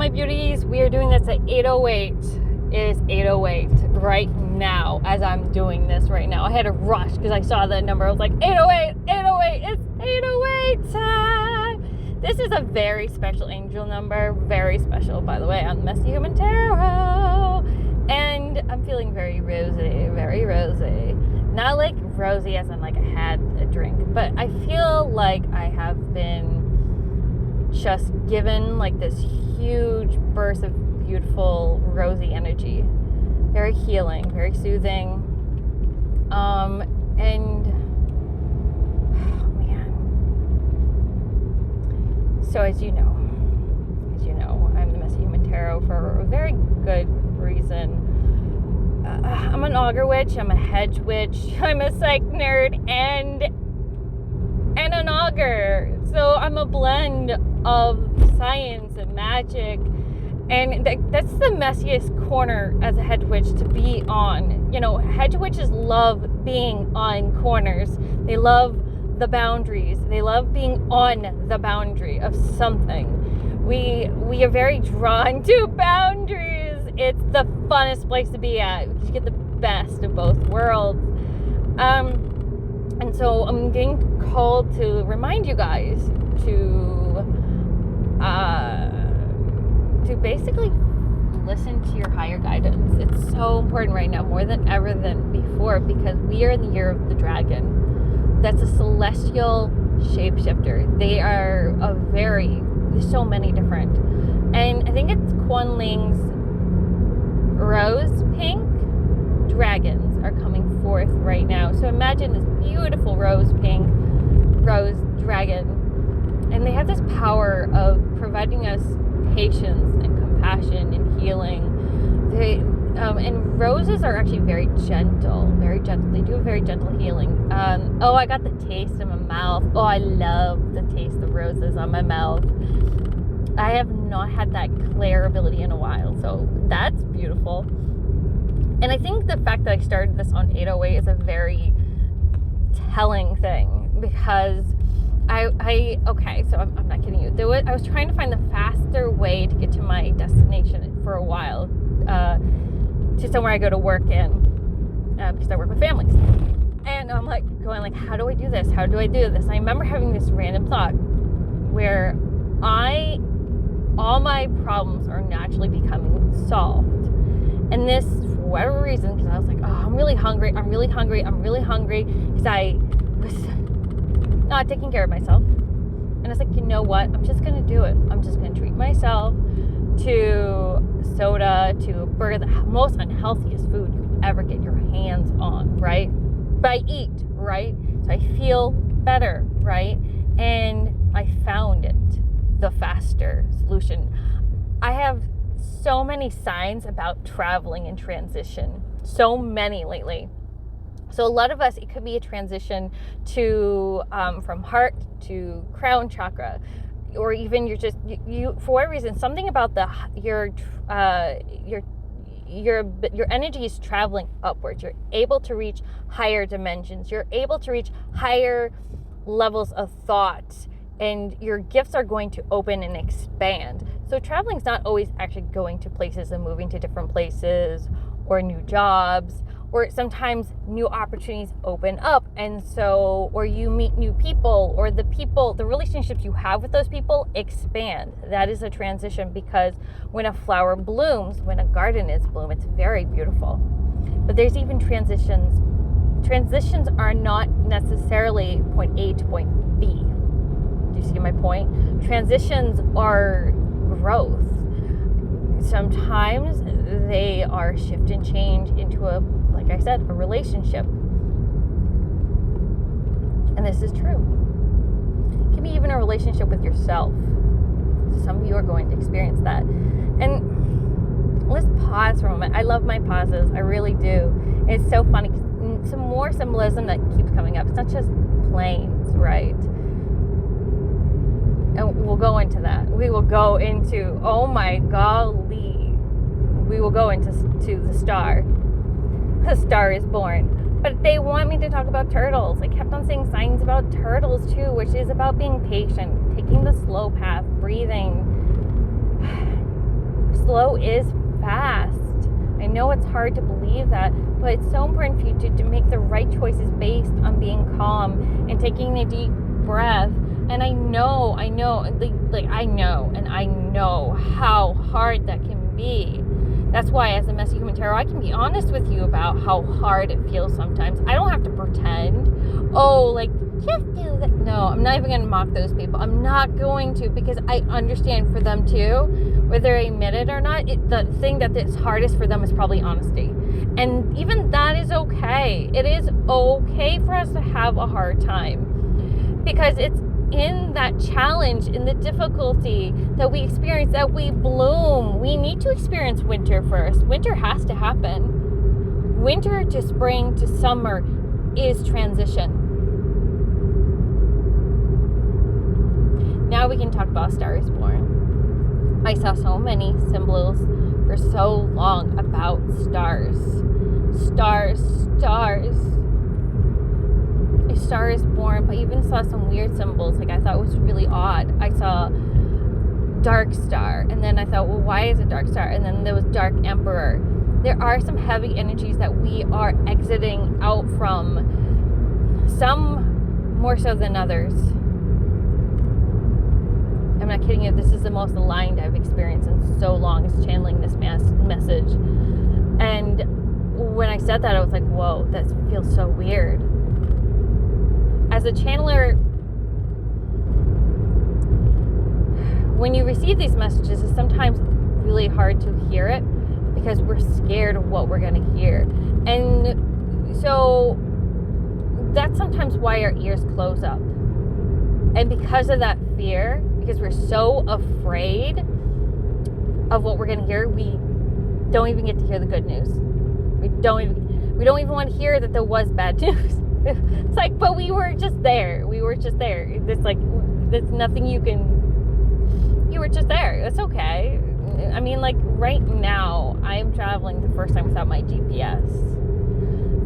my beauties. We are doing this at 8:08. It is 8:08 right now as I'm doing this right now. I had to rush because I saw that number. I was like, 8:08, 8:08, it's 8:08 time. This is a very special angel number. Very special, by the way, on Messyhuman Tarot. And I'm feeling very rosy, very rosy. Not like rosy as in like I had a drink, but I feel like I have been just given like this huge burst of beautiful rosy energy. Very healing, very soothing. And oh man. So as you know, I'm the Messyhuman Tarot for a very good reason. I'm an augur witch, I'm a hedge witch, I'm a psych nerd, and an augur. So I'm a blend of science and magic, and that's the messiest corner as a hedge witch to be on. You know, hedge witches love being on corners. They love the boundaries. They love being on the boundary of something. We are very drawn to boundaries. It's the funnest place to be at because you get the best of both worlds. And so I'm getting called to remind you guys to basically listen to your higher guidance. It's so important right now, more than ever than before, because we are in the year of the dragon. That's a celestial shapeshifter. They are there's so many different. And I think it's Quan Ling's rose pink dragons are coming forth right now. So imagine this beautiful rose pink rose dragon. And they have this power of providing us patience and compassion and healing. And roses are actually very gentle, very gentle. They do a very gentle healing. I got the taste in my mouth. Oh, I love the taste of roses on my mouth. I have not had that clear ability in a while, so that's beautiful. And I think the fact that I started this on 8:08 is a very telling thing, because I'm not kidding you. I was trying to find the faster way to get to my destination for a while, to somewhere I go to work in, because I work with families. And I'm like going like, how do I do this? How do I do this? And I remember having this random thought where all my problems are naturally becoming solved. And this, for whatever reason, because I was like, I'm really hungry, because I was not taking care of myself. And I was like, you know what? I'm just going to do it. I'm just going to treat myself to soda, to a burger, the most unhealthiest food you could ever get your hands on, right? But I eat, right? So I feel better, right? And I found it, the faster solution. I have so many signs about traveling in transition. So many lately. So a lot of us, it could be a transition to from heart to crown chakra, or even you're just you for whatever reason, something about your energy is traveling upwards. You're able to reach higher dimensions. You're able to reach higher levels of thought, and your gifts are going to open and expand. So traveling is not always actually going to places and moving to different places or new jobs, or sometimes new opportunities open up, and so, or you meet new people, or the relationships you have with those people expand. That is a transition, because when a flower blooms, when a garden is bloom, it's very beautiful. But there's even transitions. Transitions are not necessarily point A to point B. Do you see my point? Transitions are growth. Sometimes they are shift and change into like I said, a relationship. And this is true. It can be even a relationship with yourself. Some of you are going to experience that. And let's pause for a moment. I love my pauses. I really do. And it's so funny. Some more symbolism that keeps coming up. It's not just planes, right? And we'll go into that. We will go into, oh my golly. We will go into the star. The star is born. But they want me to talk about turtles. I kept on saying signs about turtles too, which is about being patient, taking the slow path, breathing. slow is fast. I know it's hard to believe that, but it's so important for you to make the right choices based on being calm and taking a deep breath. And I know, and I know how hard that can be. That's why as a Messy Human Tarot, I can be honest with you about how hard it feels sometimes. I don't have to pretend, just do that. No, I'm not even going to mock those people. I'm not going to, because I understand for them too, whether they admit it or not, the thing that is hardest for them is probably honesty. And even that is okay. It is okay for us to have a hard time, because it's in that challenge, in the difficulty that we experience, that we bloom. We need to experience winter first. Winter has to happen. Winter to spring to summer is transition. Now we can talk about Star is Born. I saw so many symbols for so long about stars. Stars. A star is born, but I even saw some weird symbols. I thought it was really odd. I saw dark star, and then I thought, well, why is it dark star? And then there was dark emperor. There are some heavy energies that we are exiting out from, some more so than others. I'm not kidding you, this is the most aligned I've experienced in so long, is channeling this message. And when I said that, I was like, whoa, that feels so weird. As a channeler, when you receive these messages, it's sometimes really hard to hear it because we're scared of what we're going to hear. And so that's sometimes why our ears close up. And because of that fear, because we're so afraid of what we're going to hear, we don't even get to hear the good news. We don't even want to hear that there was bad news. It's like, but we were just there. It's like, there's nothing you were just there. It's okay. I mean, right now, I'm traveling the first time without my GPS.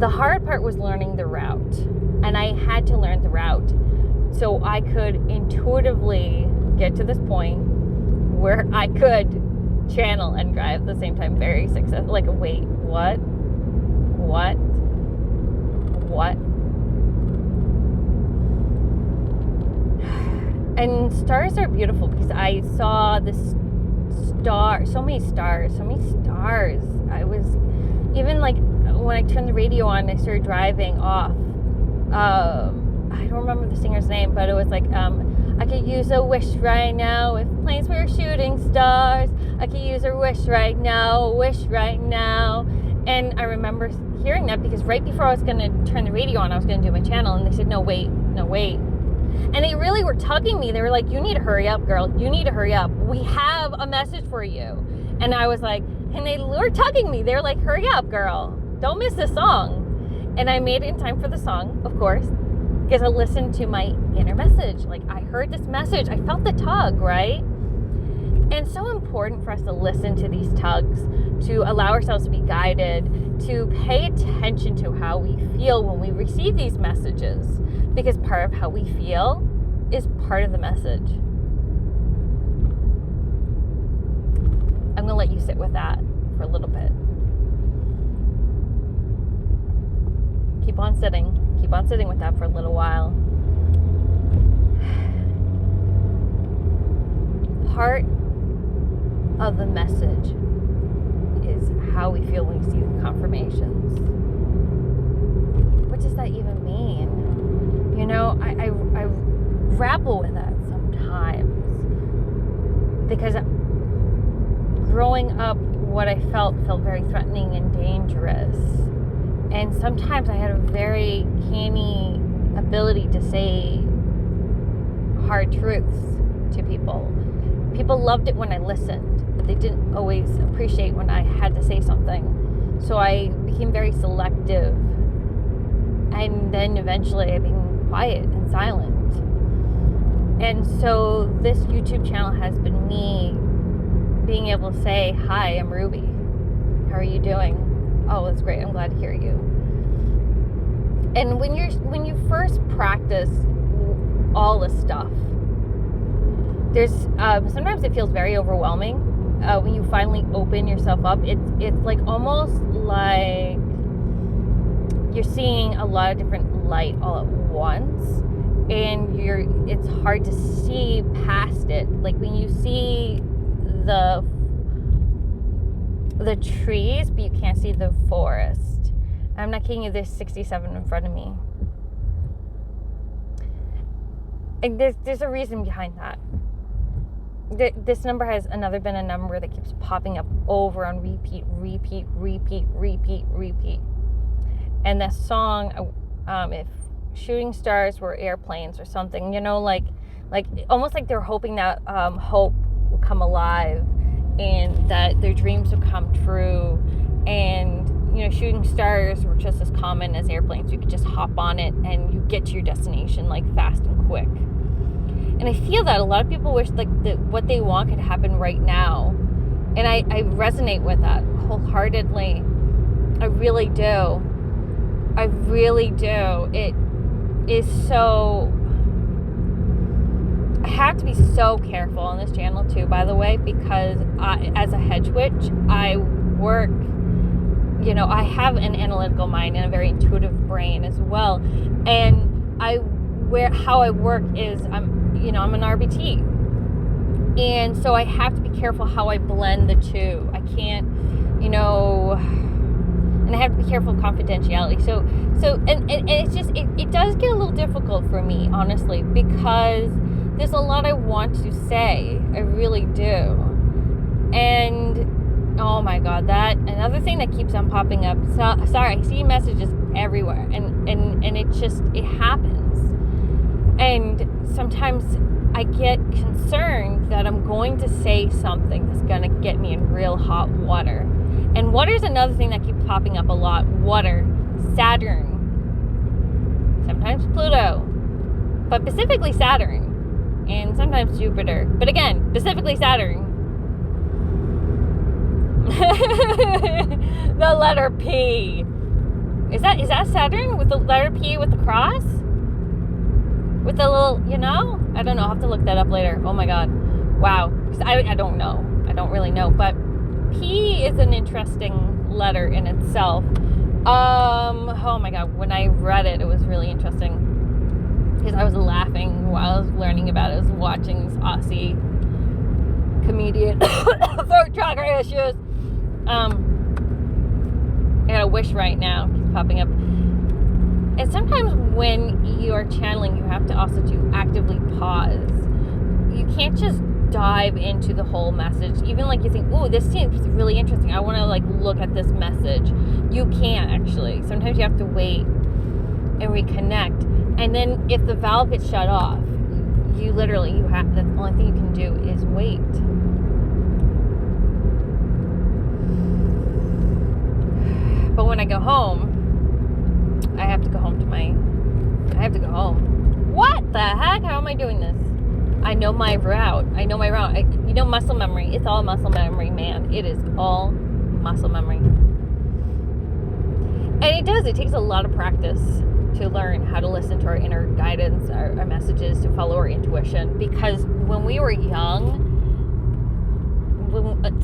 The hard part was learning the route. And I had to learn the route so I could intuitively get to this point where I could channel and drive at the same time very successful. Wait, what? And stars are beautiful because I saw this so many stars. I was, even when I turned the radio on, I started driving off. I don't remember the singer's name, but it was I could use a wish right now if planes were shooting stars. I could use a wish right now, And I remember hearing that because right before I was going to turn the radio on, I was going to do my channel, and they said, no, wait. And they really were tugging me. They were like, you need to hurry up, girl. You need to hurry up. We have a message for you. And I was like, and they were tugging me. They were like, hurry up, girl. Don't miss this song. And I made it in time for the song, of course, because I listened to my inner message. I heard this message. I felt the tug, right? And it's so important for us to listen to these tugs, to allow ourselves to be guided, to pay attention to how we feel when we receive these messages, because part of how we feel is part of the message. I'm going to let you sit with that for a little bit. Keep on sitting with that for a little while. Part of the message is how we feel when we see the confirmations. What does that even mean? I grapple with that sometimes, because growing up, what I felt very threatening and dangerous. And sometimes I had a very canny ability to say hard truths to people. People loved it when I listened, but they didn't always appreciate when I had to say something. So I became very selective. And then eventually I became quiet and silent. And so this YouTube channel has been me being able to say, hi, I'm Ruby. How are you doing? Oh, that's great. I'm glad to hear you. And when you first practice all this stuff, there's sometimes it feels very overwhelming, when you finally open yourself up, it's like almost like you're seeing a lot of different light all at once, and it's hard to see past it. Like when you see the trees, but you can't see the forest. I'm not kidding you, there's 67 in front of me. And there's a reason behind that. This number has been a number that keeps popping up over on repeat. And that song, if shooting stars were airplanes or something, like almost like they're hoping that hope will come alive and that their dreams will come true. And shooting stars were just as common as airplanes. You could just hop on it and you get to your destination like fast and quick. And I feel that a lot of people wish like that what they want could happen right now. And I resonate with that wholeheartedly. I really do. It is so... I have to be so careful on this channel too, by the way, because as a hedge witch, I work... I have an analytical mind and a very intuitive brain as well. And how I work is I'm an RBT. And so I have to be careful how I blend the two. I can't, and I have to be careful of confidentiality. So and it's just, it does get a little difficult for me, honestly, because there's a lot I want to say. I really do. And oh my God, another thing that keeps on popping up. So, sorry, I see messages everywhere, and it happens. And sometimes I get concerned that I'm going to say something that's going to get me in real hot water. And water is another thing that keeps popping up a lot. Water, Saturn, sometimes Pluto, but specifically Saturn, and sometimes Jupiter. But again, specifically Saturn. The letter P. Is that Saturn with the letter P with the cross? With the little, I don't know. I'll have to look that up later. Oh my God. Wow. I don't know. I don't really know. But P is an interesting letter in itself. Oh my God. When I read it, it was really interesting. Because I was laughing while I was learning about it. I was watching this Aussie comedian. Throat chakra issues. I got a wish right now. Keeps popping up. And sometimes when you are channeling, you have to also actively pause. You can't just dive into the whole message. Even like you think, oh, this seems really interesting. I want to look at this message. You can't actually. Sometimes you have to wait and reconnect. And then if the valve gets shut off, the only thing you can do is wait. But when I go home, I have to go home. What the heck? How am I doing this? I know my route. Muscle memory. It's all muscle memory, man. It is all muscle memory. And it takes a lot of practice to learn how to listen to our inner guidance, our messages, to follow our intuition. Because when we were young,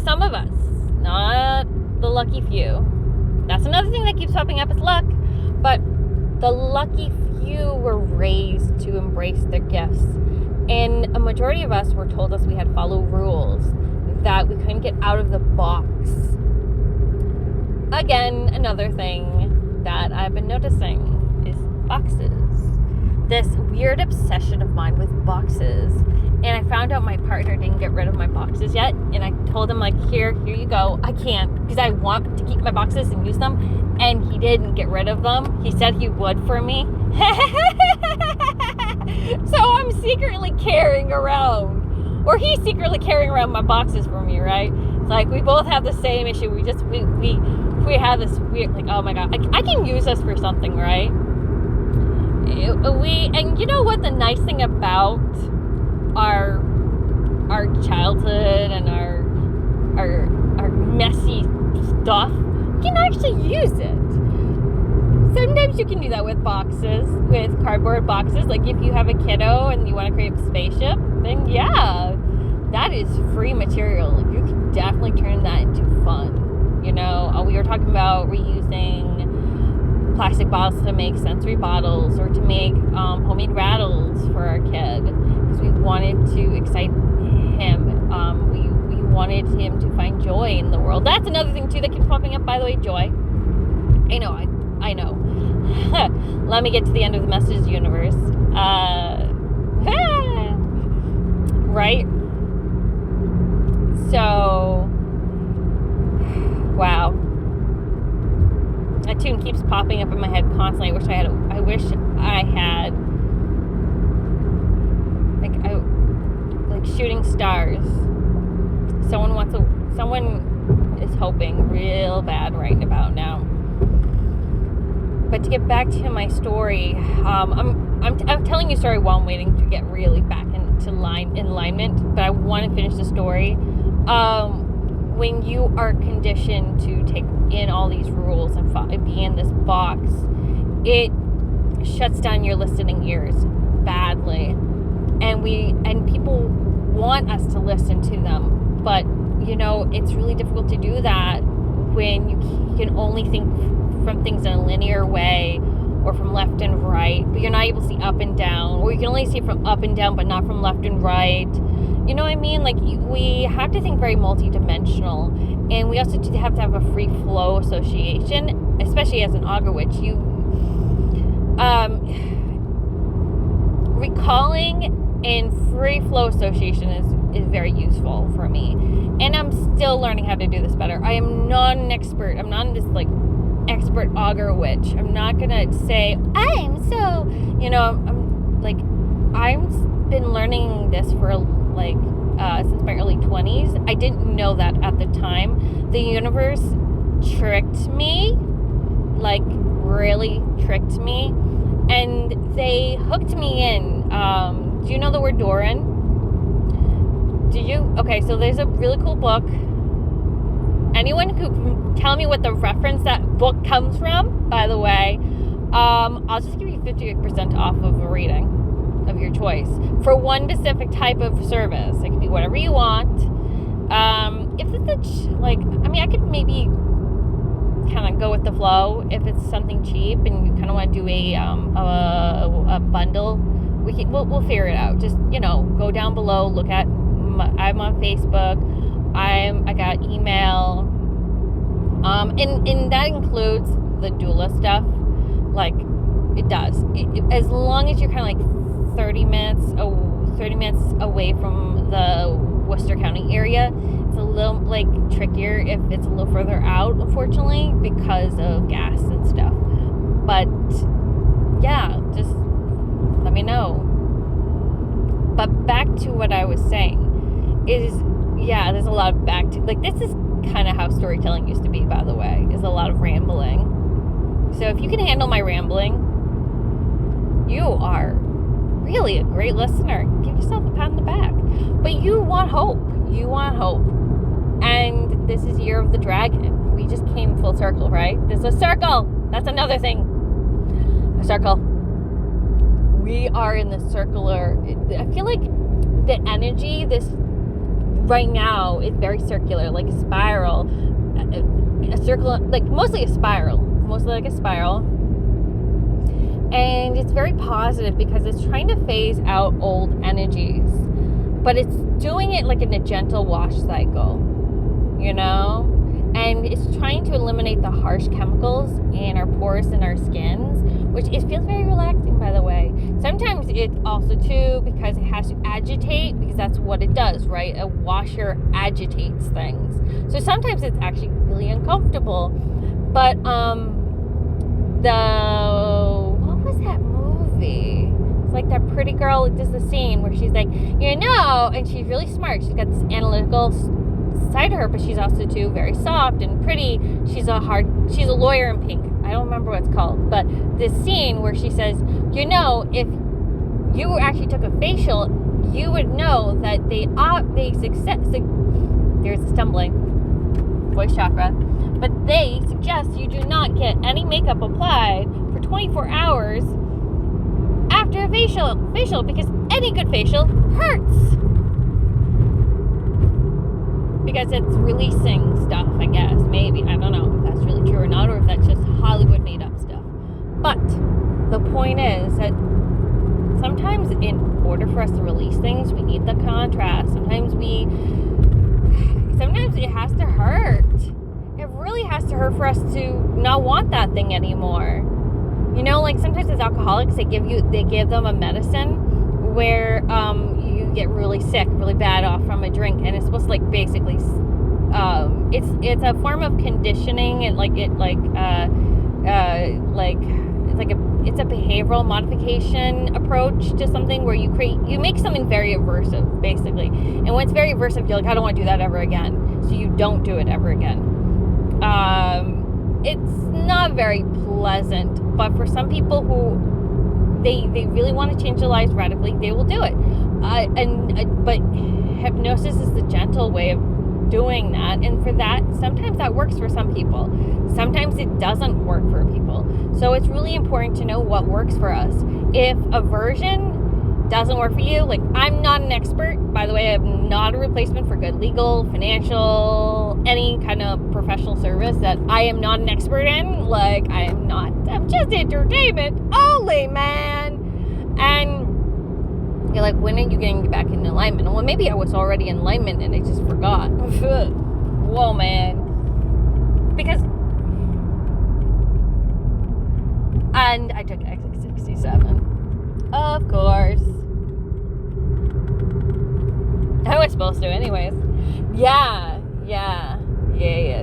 some of us, not the lucky few, that's another thing that keeps popping up is luck. But the lucky few were raised to embrace their gifts. And a majority of us were told we had to follow rules, that we couldn't get out of the box. Again, another thing that I've been noticing is boxes. This weird obsession of mine with boxes. And I found out my partner didn't get rid of my boxes yet. And I told him, here you go. I can't, because I want to keep my boxes and use them. And he didn't get rid of them. He said he would for me. So I'm secretly carrying around, or he's secretly carrying around my boxes for me, right? It's like we both have the same issue. We have this weird, oh my God, I can use this for something, right? And you know what the nice thing about our childhood and our messy stuff, you can actually use it. Sometimes you can do that with boxes, with cardboard boxes. Like if you have a kiddo and you want to create a spaceship, then yeah. that is free material. You can definitely turn that into fun. You know, we were talking about reusing plastic bottles to make sensory bottles, or to make homemade rattles for our kid, because we wanted to excite him. We wanted him to find joy in the world. That's another thing too that keeps popping up, by the way, joy. I know. Let me get to the end of the message universe. Right? So, wow. That tune keeps popping up in my head constantly. I wish I had like shooting stars. Someone is hoping real bad right about now. But to get back to my story, I'm telling you a story while I'm waiting to get really back into alignment. But I want to finish the story. When you are conditioned to take in all these rules and be in this box, it shuts down your listening ears badly, and people want us to listen to them, but you know, it's really difficult to do that when you can only think from things in a linear way, or from left and right, but you're not able to see up and down, or you can only see from up and down but not from left and right. You know what I mean? Like, we have to think very multidimensional, and we also have to have a free flow association, especially as an auger witch. Recalling and free flow association is very useful for me, and I'm still learning how to do this better. I am not an expert. I'm not this like expert auger witch. I'm not gonna say I'm so, you know, I've been learning this for since my early 20s. I didn't know that at the time. The universe tricked me, like really tricked me, and they hooked me in. Do you know the word Doran? Do you? Okay, so there's a really cool book. Anyone who can tell me what the reference that book comes from, by the way, I'll just give you 50% off of a reading of your choice for one specific type of service. It can be whatever you want. If it's I could maybe kind of go with the flow. If it's something cheap and you kind of want to do a bundle, we'll figure it out. Just, you know, go down below, look at. I'm on Facebook. I got email. And that includes the doula stuff. Like, it does. As long as you're kind of like 30 minutes away from the Worcester County area, it's a little like trickier if it's a little further out, unfortunately, because of gas and stuff. But yeah, just let me know. But back to what I was saying is, yeah, there's a lot of this is kind of how storytelling used to be, by the way, is a lot of rambling. So if you can handle my rambling, you are really a great listener. Give yourself a pat on the back. But you want hope. And this is Year of the Dragon. We just came full circle, right? This is a circle. That's another thing. A circle. We are in the circular. I feel like the energy right now is very circular, like a spiral. A circle, like mostly like a spiral. And it's very positive because it's trying to phase out old energies, but it's doing it like in a gentle wash cycle, you know? And it's trying to eliminate the harsh chemicals in our pores and our skins, which it feels very relaxing, by the way. Sometimes it also too, because it has to agitate, because that's what it does, right? A washer agitates things. So sometimes it's actually really uncomfortable. But what was that movie? It's like that pretty girl that does the scene where she's like, you know, and she's really smart. She's got this analytical side to her, but she's also too very soft and pretty. She's a lawyer in pink. I don't remember what it's called, but this scene where she says, you know, if you actually took a facial, you would know that there's a stumbling voice chakra, but they suggest you do not get any makeup applied for 24 hours after a facial because any good facial hurts. because it's releasing stuff, I guess. Maybe. I don't know if that's really true or not, or if that's just Hollywood made up stuff. But the point is that sometimes in order for us to release things, we need the contrast. Sometimes it has to hurt. It really has to hurt for us to not want that thing anymore. You know, like sometimes as alcoholics, they give them a medicine where you get really sick, really bad off from a drink, and it's supposed to like basically it's a form of conditioning, and it's a behavioral modification approach to something where you make something very aversive, basically. And when it's very aversive, you're like, I don't want to do that ever again. So you don't do it ever again. It's not very pleasant, but for some people who they really want to change their lives radically, they will do it. But hypnosis is the gentle way of doing that, and for that, sometimes that works for some people. Sometimes it doesn't work for people. So it's really important to know what works for us. If aversion doesn't work for you, like, I'm not an expert, by the way. I'm not a replacement for good legal, financial, any kind of professional service that I am not an expert in. Like, I'm just entertainment only, man. And you're like, when are you getting back in alignment? Well, maybe I was already in alignment and I just forgot. Whoa, man. And I took exit 67. Of course. I was supposed to anyways. Yeah.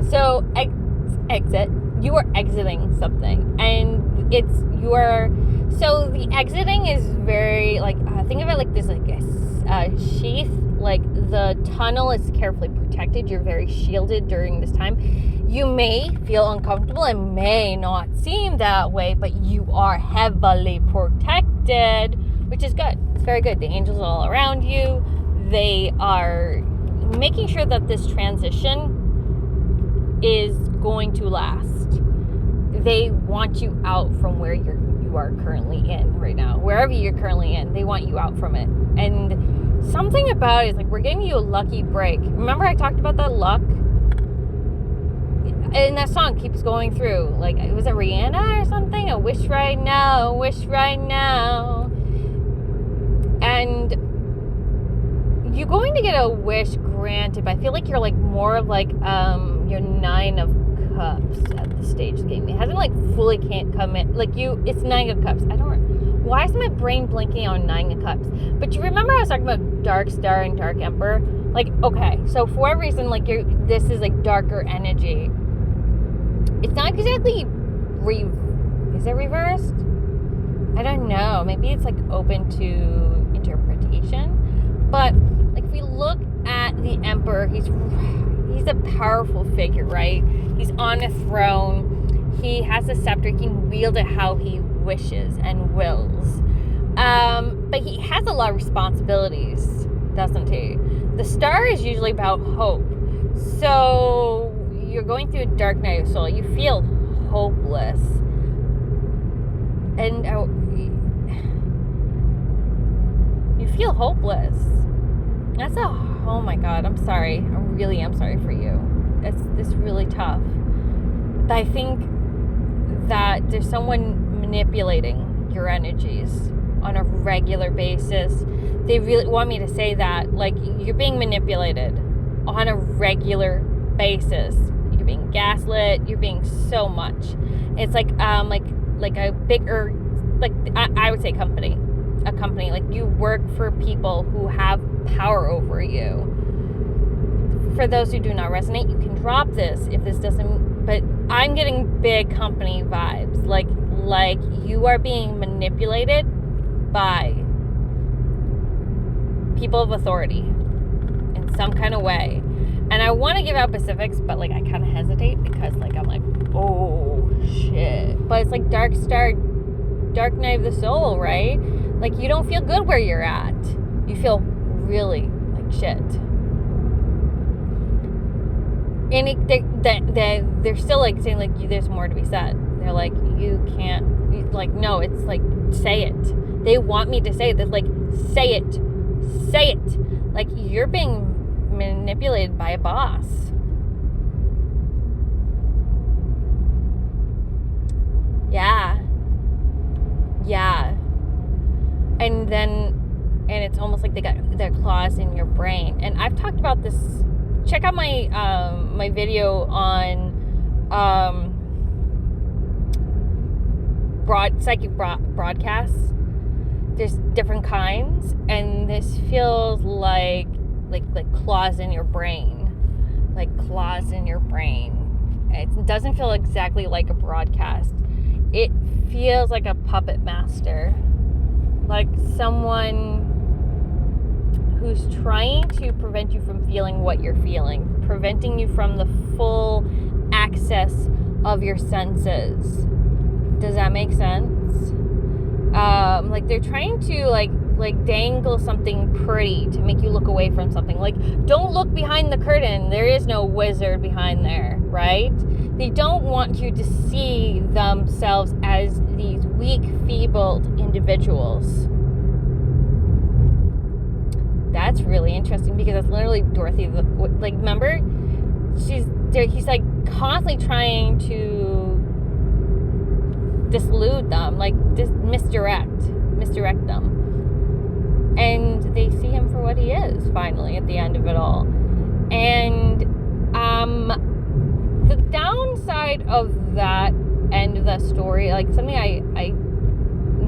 So, exit. You are exiting something. And so the exiting is very, like, think of it like this, like a sheath. Like, the tunnel is carefully protected. You're very shielded during this time. You may feel uncomfortable. It may not seem that way, but you are heavily protected, which is good. It's very good. The angels are all around you. They are making sure that this transition is going to last. They want you out from where you are currently in right now. Wherever you're currently in, they want you out from it. And something about it is like, we're giving you a lucky break. Remember I talked about that luck? And that song keeps going through. Like, was it Rihanna or something? A wish right now, a wish right now. And you're going to get a wish granted, but I feel like you're like more of like your 9 of Cups at the stage of the game. It hasn't like fully can't come in. Like, it's 9 of Cups. Why is my brain blinking on 9 of Cups? But you remember I was talking about Dark Star and Dark Emperor? Like, okay, so for a reason, like, this is like darker energy. It's not exactly is it reversed? I don't know. Maybe it's like open to interpretation. But like, if we look at the Emperor, he's a powerful figure, right? He's on a throne. He has a scepter. He can wield it how he wishes and wills. But he has a lot of responsibilities, doesn't he? The star is usually about hope. So you're going through a dark night of soul. You feel hopeless. And you feel hopeless. Oh my God, I'm sorry. I'm sorry for you. It's really tough. But I think that there's someone manipulating your energies on a regular basis. They really want me to say that. Like, you're being manipulated on a regular basis. You're being gaslit. You're being so much. It's like a bigger, like, I would say company. A company. Like, you work for people who have power over you. For those who do not resonate, you can drop this if this doesn't, but I'm getting big company vibes. Like you are being manipulated by people of authority in some kind of way. And I want to give out specifics, but like, I kind of hesitate because like, I'm like, oh shit. But it's like Dark Star, Dark Night of the Soul, right? Like, you don't feel good where you're at. You feel really like shit. And they're still like saying like, there's more to be said. They're like, you can't, like, no, it's like, say it. They want me to say it. They're like, say it. Like, you're being manipulated by a boss. Yeah. And it's almost like they got their claws in your brain. And I've talked about this. Check out my my video on psychic broadcasts. There's different kinds, and this feels like claws in your brain, It doesn't feel exactly like a broadcast. It feels like a puppet master, like someone who's trying to prevent you from feeling what you're feeling, preventing you from the full access of your senses. Does that make sense? Like they're trying to like dangle something pretty to make you look away from something. Like, don't look behind the curtain. There is no wizard behind there, right? They don't want you to see themselves as these weak, feebled individuals. That's really interesting because that's literally Dorothy. Like, remember? He's like constantly trying to delude them, like just misdirect them. And they see him for what he is, finally, at the end of it all. And the downside of that end of the story, like something I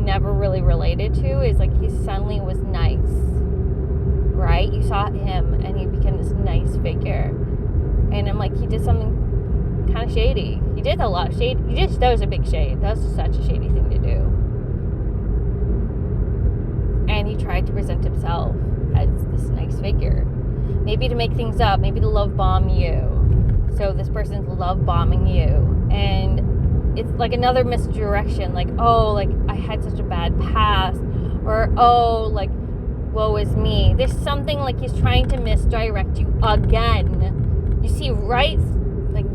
never really related to, is like he suddenly was nice, right? You saw him and he became this nice figure. And I'm like, he did something kind of shady. He did a lot of shade. That was a big shade. That was such a shady thing to do. And he tried to present himself as this nice figure. Maybe to make things up. Maybe to love bomb you. So this person's love bombing you. And it's like another misdirection. Like, oh, like I had such a bad past. Or, oh, like, woe is me. There's something like he's trying to misdirect you again. You see, right? Like,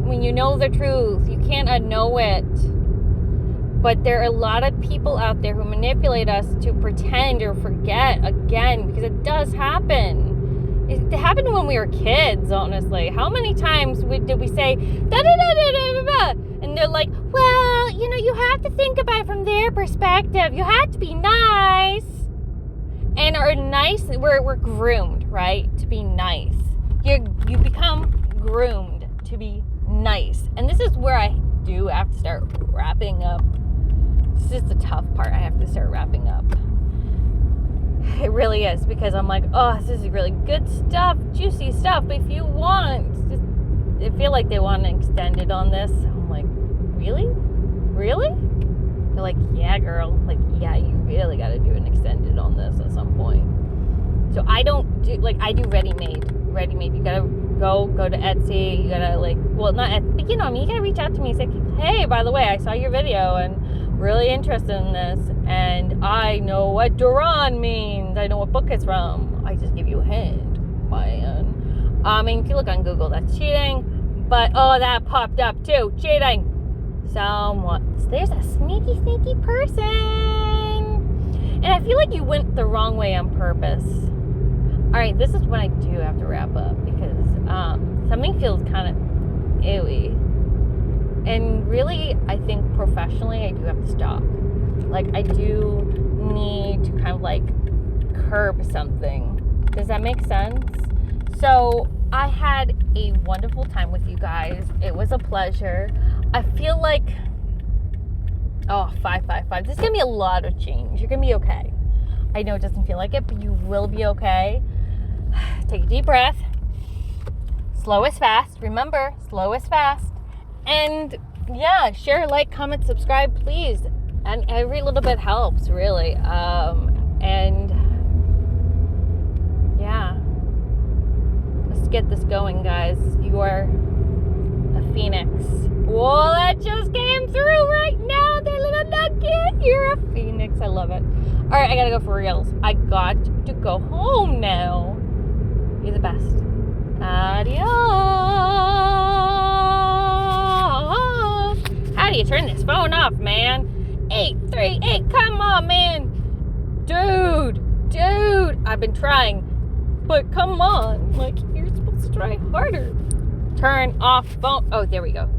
when you know the truth, you can't unknow it. But there are a lot of people out there who manipulate us to pretend or forget again, because it does happen. It happened when we were kids, honestly. How many times did we say, da-da-da-da-da-da-da? And they're like, well, you have to think about it from their perspective. You have to be nice. And are nice, we're groomed, right, to be nice. You become groomed to be nice. And this is where I do have to start wrapping up. This is the tough part. I have to start wrapping up. It really is, because I'm like, oh, this is really good stuff, juicy stuff. But if you want, I feel like they want to extend it on this. I'm like, really? They're like, yeah, girl. Like, yeah, you really got to do an extended on this at some point. So I don't do, like, I do ready-made. You gotta go to Etsy. You gotta, like, well, not Etsy, but you gotta reach out to me and say, hey, by the way, I saw your video and really interested in this, and I know what Duran means. I know what book it's from. I just give you a hint, man. I mean, if you look on Google, that's cheating. But, oh, that popped up too. Cheating. There's a sneaky person. And I feel like you went the wrong way on purpose. Alright, this is when I do have to wrap up, because something feels kind of ewy. And really, I think professionally, I do have to stop. Like, I do need to kind of like curb something. Does that make sense? So, I had a wonderful time with you guys. It was a pleasure. I feel like, 555. There's going to be a lot of change. You're going to be okay. I know it doesn't feel like it, but you will be okay. Take a deep breath. Slow is fast. Remember, slow is fast. And yeah, share, like, comment, subscribe, please. And every little bit helps, really. And yeah, let's get this going, guys. You are a phoenix. Whoa, that just came through right now. That little nugget. You're a phoenix. I love it. All right, I gotta go for reals. I got to go home now. You're the best. Adios. How do you turn this phone off, man? 838, come on, man. Dude. dude, I've been trying. But come on. Like, you're supposed to try harder. Turn off phone. Oh, there we go.